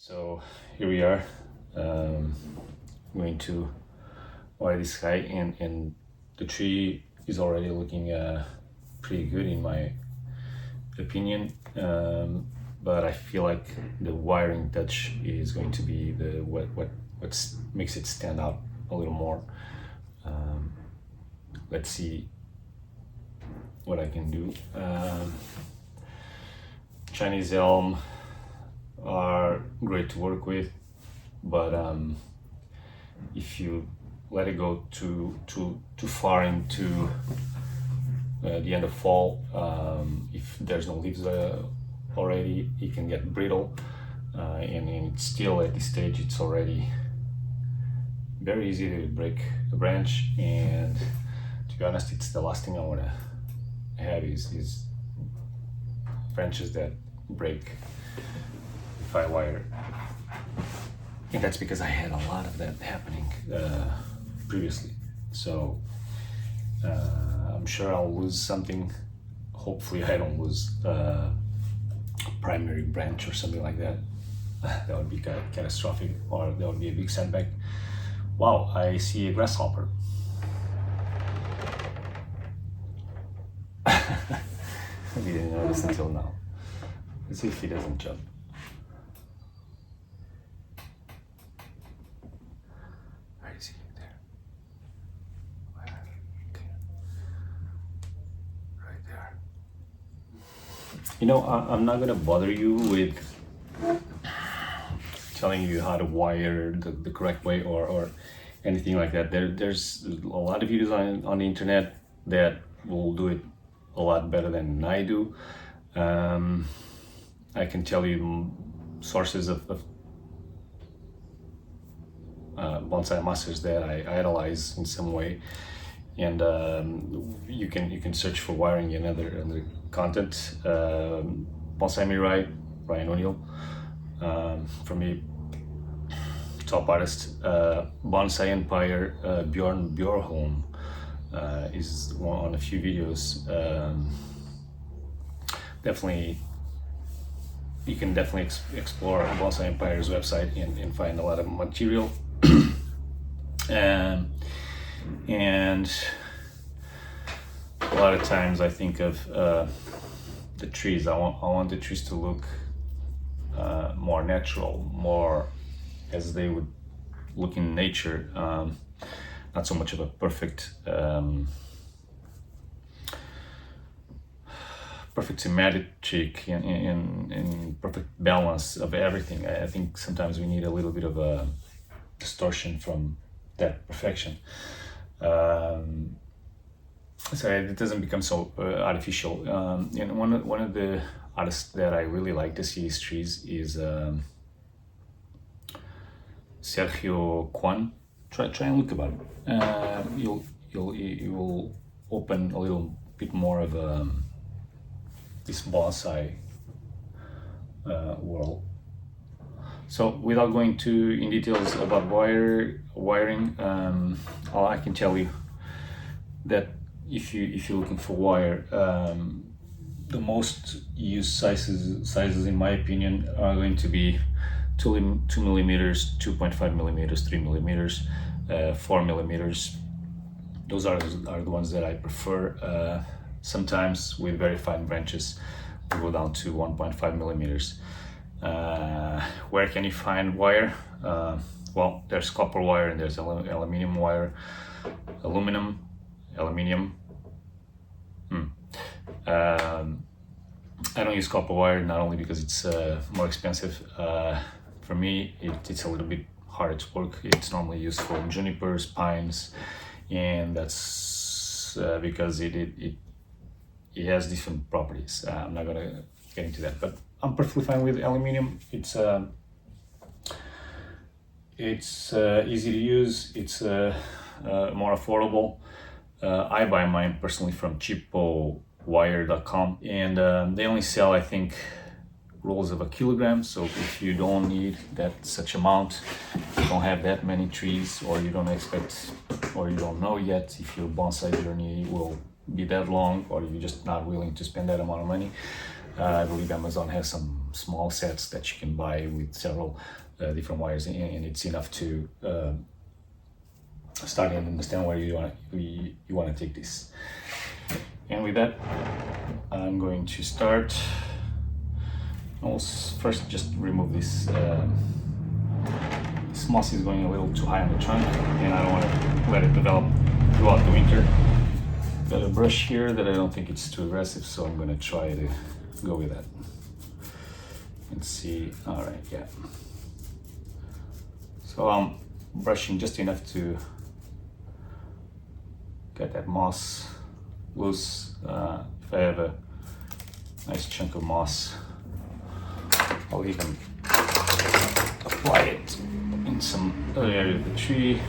So here we are, going to wire this guy, and the tree is already looking pretty good in my opinion, but I feel like the wiring touch is going to be the what makes it stand out a little more. Let's see what I can do. Chinese elm are great to work with, but if you let it go too far into the end of fall, if there's no leaves already, it can get brittle, and it's still at this stage. It's already very easy to break a branch, and to be honest, it's the last thing I want to have is branches that break if I wire. And that's because I had a lot of that happening previously. So I'm sure I'll lose something. Hopefully I don't lose a primary branch or something like that. That would be catastrophic, or that would be a big setback. Wow, I see a grasshopper. I didn't notice until now. Let's see if he doesn't jump. Where is he? There. Okay. Right there. You know, I'm not gonna bother you with telling you how to wire the correct way or anything like that. There's a lot of videos on the internet that will do it a lot better than I do. I can tell you sources of bonsai masters that I idolize in some way, and you can search for wiring and other content. Bonsai Mirai, Ryan O'Neill, for me, top artist. Bonsai Empire, Bjorn Bjorholm is one on a few videos. Definitely, you can definitely explore Bonsai Empire's website and find a lot of material. And a lot of times I think of the trees. I want the trees to look more natural, more as they would look in nature. Not so much of a perfect symmetric and perfect balance of everything. I think sometimes we need a little bit of a distortion from that perfection, so it doesn't become so artificial. And one of the artists that I really like to see his trees is Sergio Kwan. Try and look about it. You will open a little bit more of this bonsai world. So without going too in details about wiring, all I can tell you that if you're looking for wire, the most used sizes in my opinion are going to be 2 millimeters, 2.5 millimeters, 3 millimeters, 4 millimeters. Those are the ones that I prefer. Sometimes with very fine branches, we go down to 1.5 millimeters. Where can you find wire? Well, there's copper wire and there's aluminum wire. Aluminium. I don't use copper wire, not only because it's more expensive. For me, it's a little bit harder to work. It's normally used for junipers, pines, and that's because it has different properties. I'm not gonna get into that, but I'm perfectly fine with aluminum. It's easy to use. It's more affordable. I buy mine personally from cheapowire.com, and they only sell, I think, rolls of a kilogram. So if you don't need such amount, you don't have that many trees, or you don't expect, or you don't know yet if your bonsai journey will be that long, or you're just not willing to spend that amount of money, I believe Amazon has some small sets that you can buy with several different wires, and it's enough to start and understand where you want to take this. And with that, I'm going to start. I'll first just remove this. This moss is going a little too high on the trunk, and I don't want to let it develop throughout the winter. Got a brush here that I don't think it's too aggressive, so I'm going to try to go with that. Let's see. All right, yeah. So I'm brushing just enough to get that moss loose. If I have a nice chunk of moss, I'll even apply it in some other area of the tree.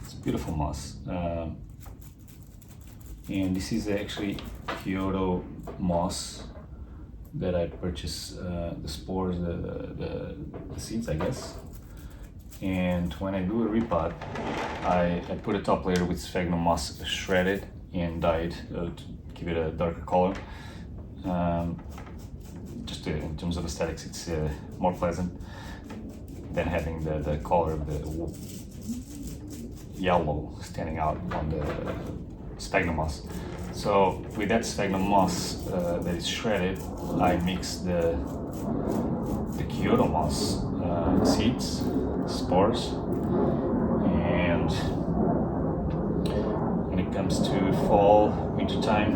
It's beautiful moss. And this is actually Kyoto moss that I purchased, the spores, the seeds, I guess. And when I do a repot, I put a top layer with sphagnum moss shredded and dyed to give it a darker color. Just in terms of aesthetics, it's more pleasant than having the color of the yellow standing out on the sphagnum moss. So with that sphagnum moss that is shredded, I mix the Kyoto moss seeds, spores, and when it comes to fall, winter time,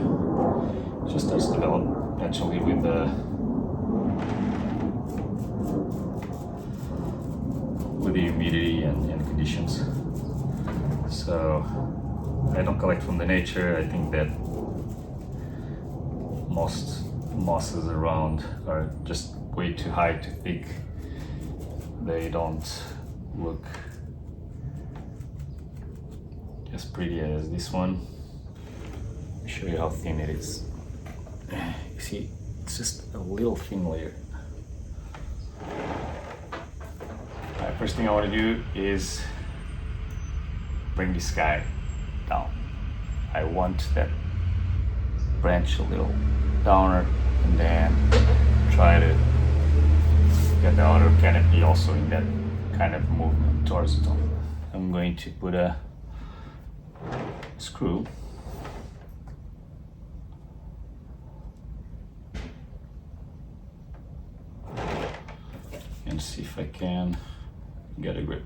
it just starts to develop naturally with the humidity and conditions. So I don't collect from the nature. I think that most mosses around are just way too high, too thick. They don't look as pretty as this one. Let me show you how thin it is. You see, it's just a little thin layer. First thing I want to do is bring this guy down. I want that branch a little downer, and then try to get the outer canopy also in that kind of movement towards the top. I'm going to put a screw and see if I can get a grip.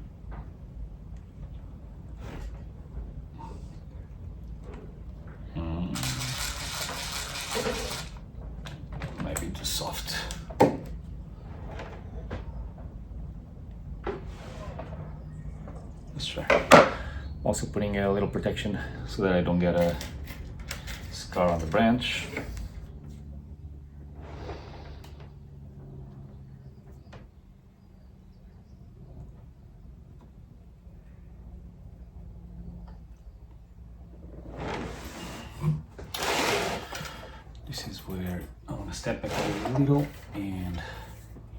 Might be too soft. Let's try. Also putting a little protection so that I don't get a scar on the branch. This is where I want to step back a little, and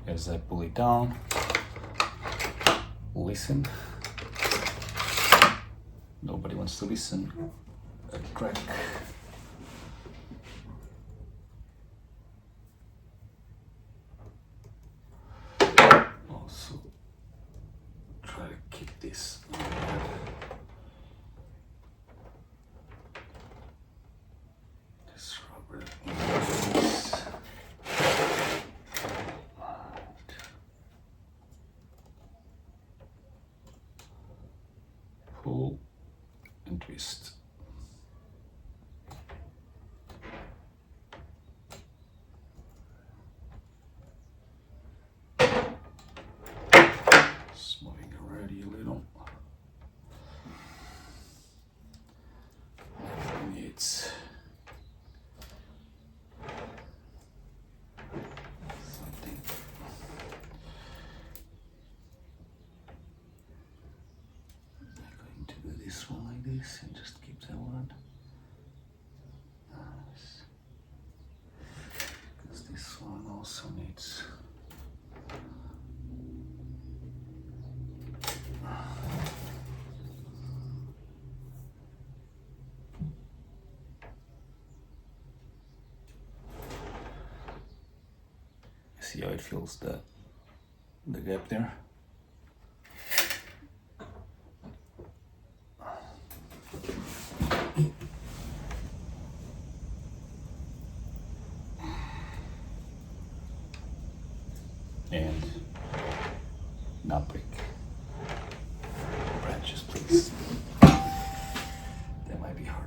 as I pull it down, listen. Nobody wants to listen. A crack. Also, try to keep this on there. This rubber in place. Pull and twist. Just moving already a little. Everything needs something. I'm going to do this one like this and just keep that one. Nice. Because this one also needs See how it fills the gap there. And not break branches, please. That might be hard.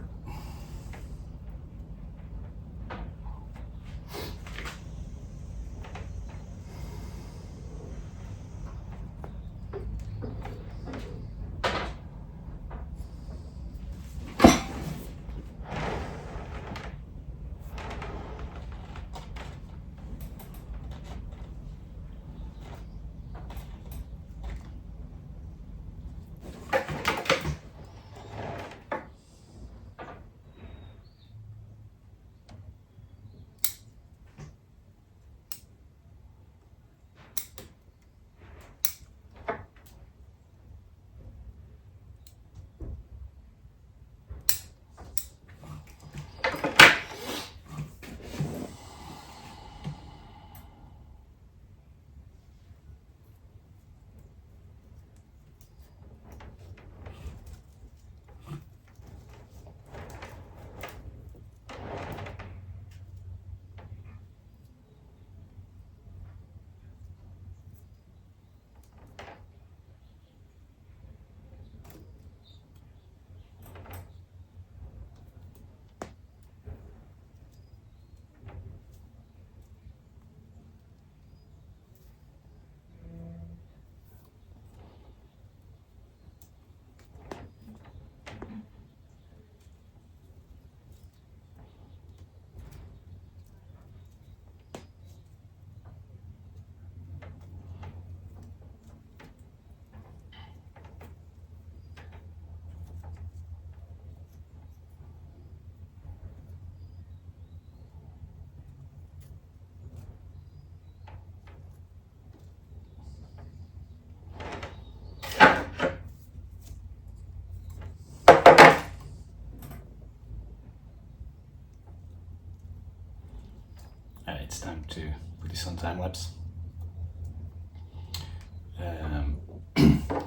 It's time to put this on time lapse.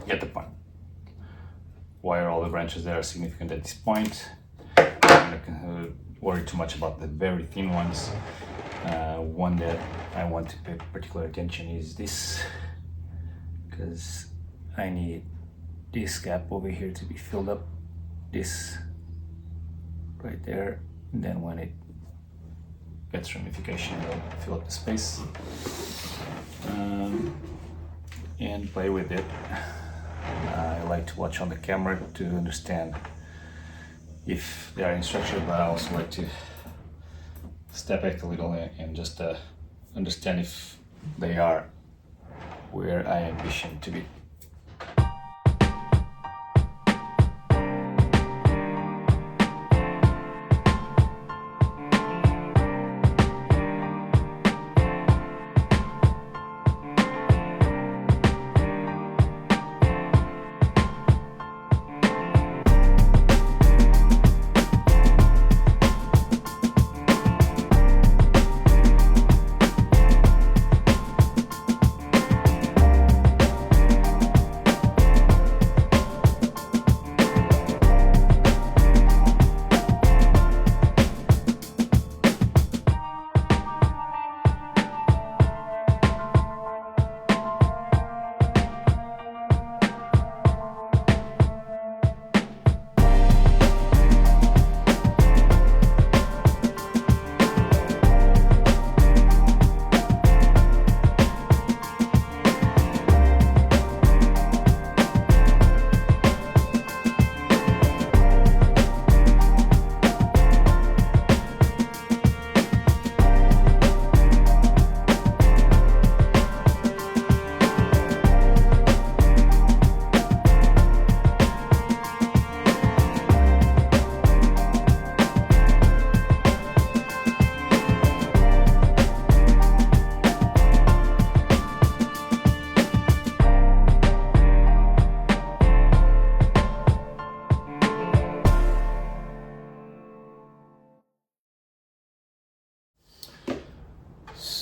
Get the point. Why are all the branches there significant at this point? I'm not gonna worry too much about the very thin ones. One that I want to pay particular attention is this, because I need this gap over here to be filled up. This right there, and then when it gets ramification, it'll fill up the space, and play with it. I like to watch on the camera to understand if they are in structure, but I also like to step back a little and just understand if they are where I envision to be.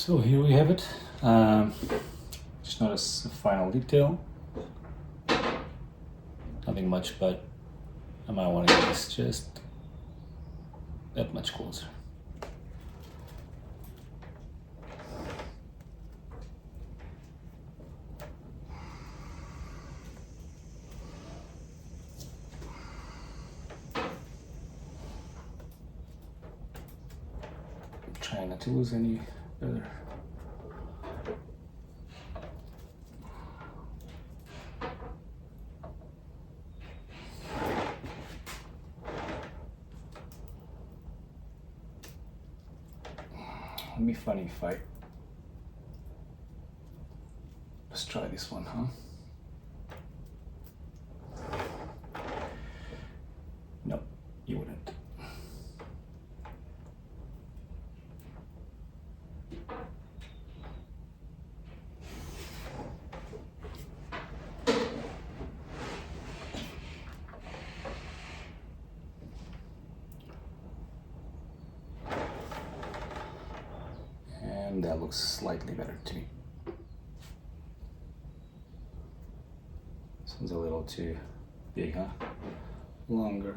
So here we have it. Just notice the final detail. Nothing much, but I might want to get this just that much closer. Trying not to lose any feather. It'd be funny if let's try this one, huh? No, you wouldn't. And that looks slightly better to me. This one's a little too big, huh? Longer.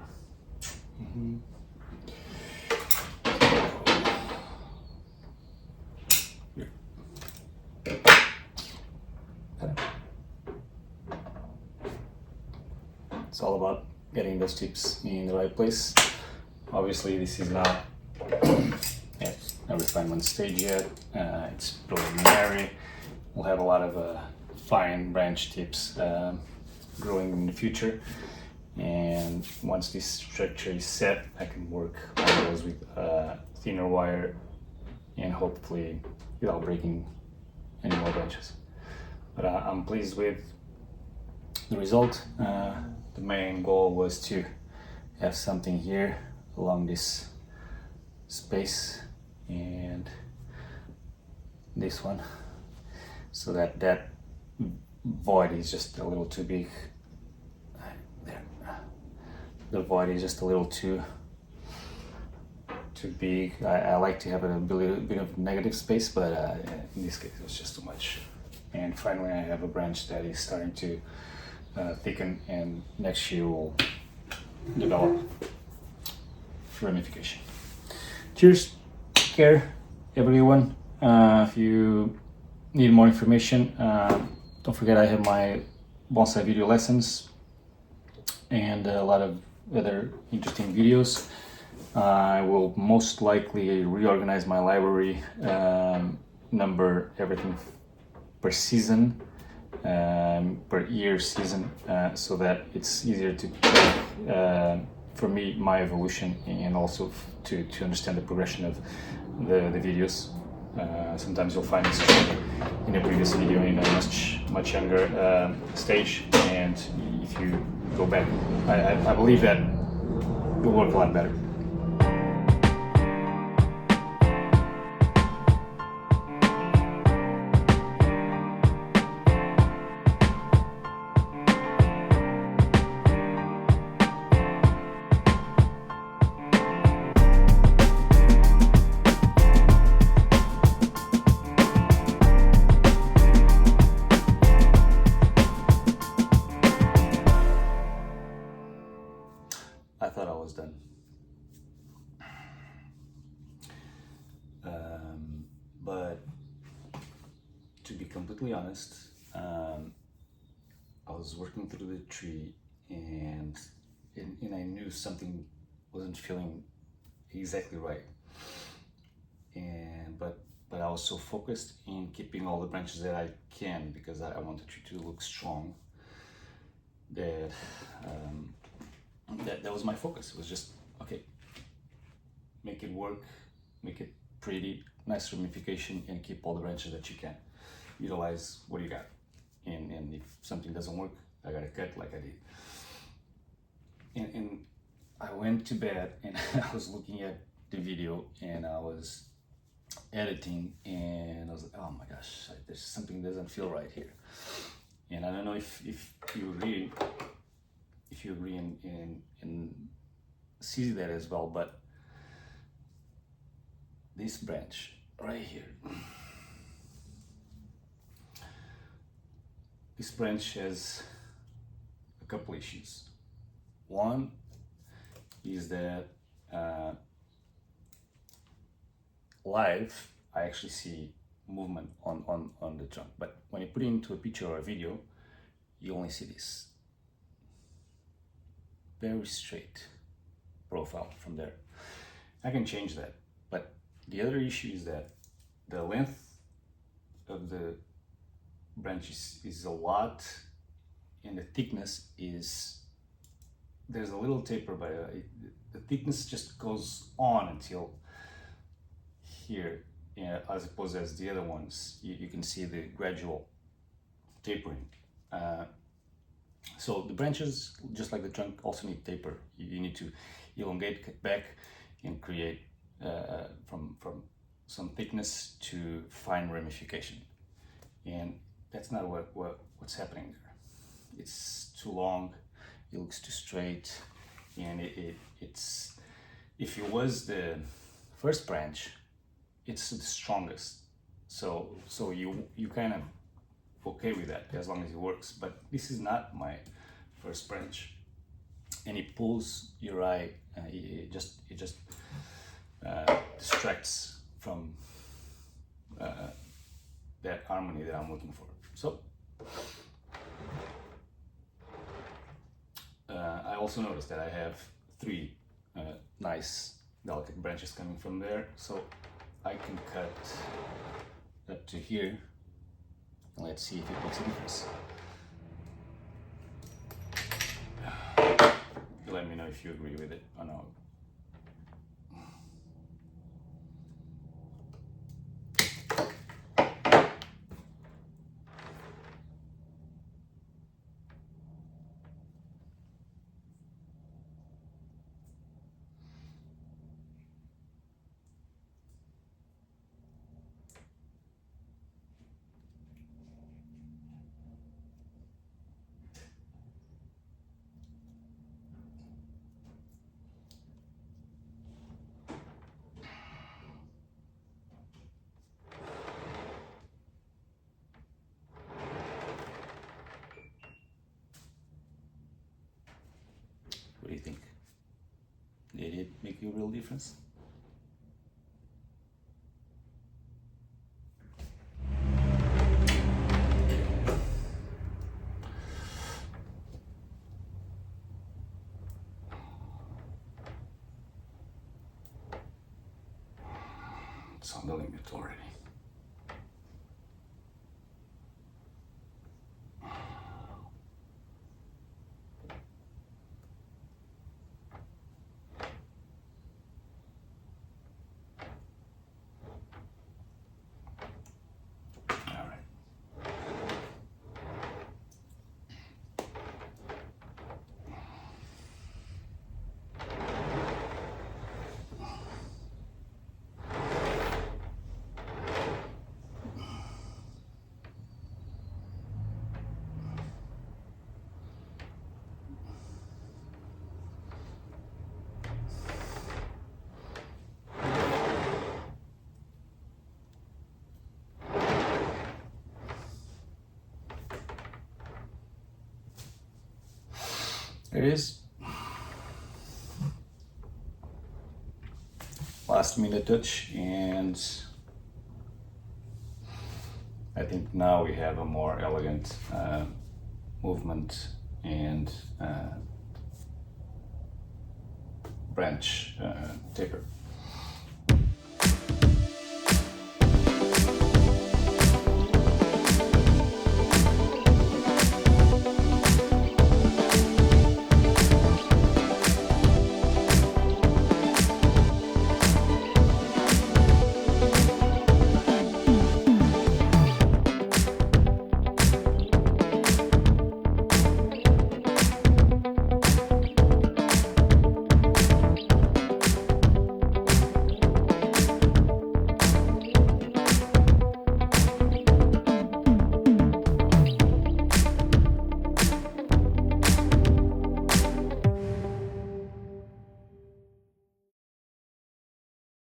It's all about getting those tips in the right place. Obviously, this is not at a refinement stage yet. It's preliminary. We'll have a lot of fine branch tips growing in the future. And once this structure is set, I can work on those with thinner wire and hopefully without breaking any more branches. But I'm pleased with the result. The main goal was to have something here along this space and this one, so that void is just a little too big. There, the void is just a little too big. I like to have a bit of negative space, but in this case it was just too much. And finally I have a branch that is starting to thicken, and next year will develop ramification. Cheers, take care everyone. If you need more information, don't forget I have my bonsai video lessons and a lot of other interesting videos. I will most likely reorganize my library, number everything per season, per year season, so that it's easier to track for me my evolution, and also to understand the progression of the videos. Sometimes you'll find this in a previous video in a much younger stage, and if you go back, I believe that it'll work a lot better. I thought I was done. But to be completely honest, I was working through the tree and I knew something wasn't feeling exactly right. But I was so focused in keeping all the branches that I can, because I want the tree to look strong, that that was my focus. It was just, okay, make it work, make it pretty, nice ramification, and keep all the branches that you can. Utilize what you got. And if something doesn't work, I gotta cut like I did. And I went to bed and I was looking at the video and I was editing, and I was like, oh my gosh, there's something that doesn't feel right here. And I don't know if you agree, and see that as well, but this branch right here, this branch has a couple issues. One is that live I actually see movement on the trunk, but when you put it into a picture or a video, you only see this very straight profile from there. I can change that, but the other issue is that the length of the branch is a lot, and the thickness is, there's a little taper, but the thickness just goes on until here, as opposed as the other ones, you can see the gradual tapering. So the branches, just like the trunk, also need taper. You need to elongate, cut back, and create from some thickness to fine ramification. And that's not what's happening there. It's too long, it looks too straight, and it's, if it was the first branch, it's the strongest. So you kind of okay with that as long as it works. But this is not my first branch, and it pulls your eye. It just distracts from that harmony that I'm looking for. So I also noticed that I have 3 nice delicate branches coming from there, so I can cut up to here. Let's see if it makes a difference. You let me know if you agree with it or not. What do you think? Did it make a real difference? It's on the limit already. There it is. Last minute touch, and I think now we have a more elegant movement and branch taper.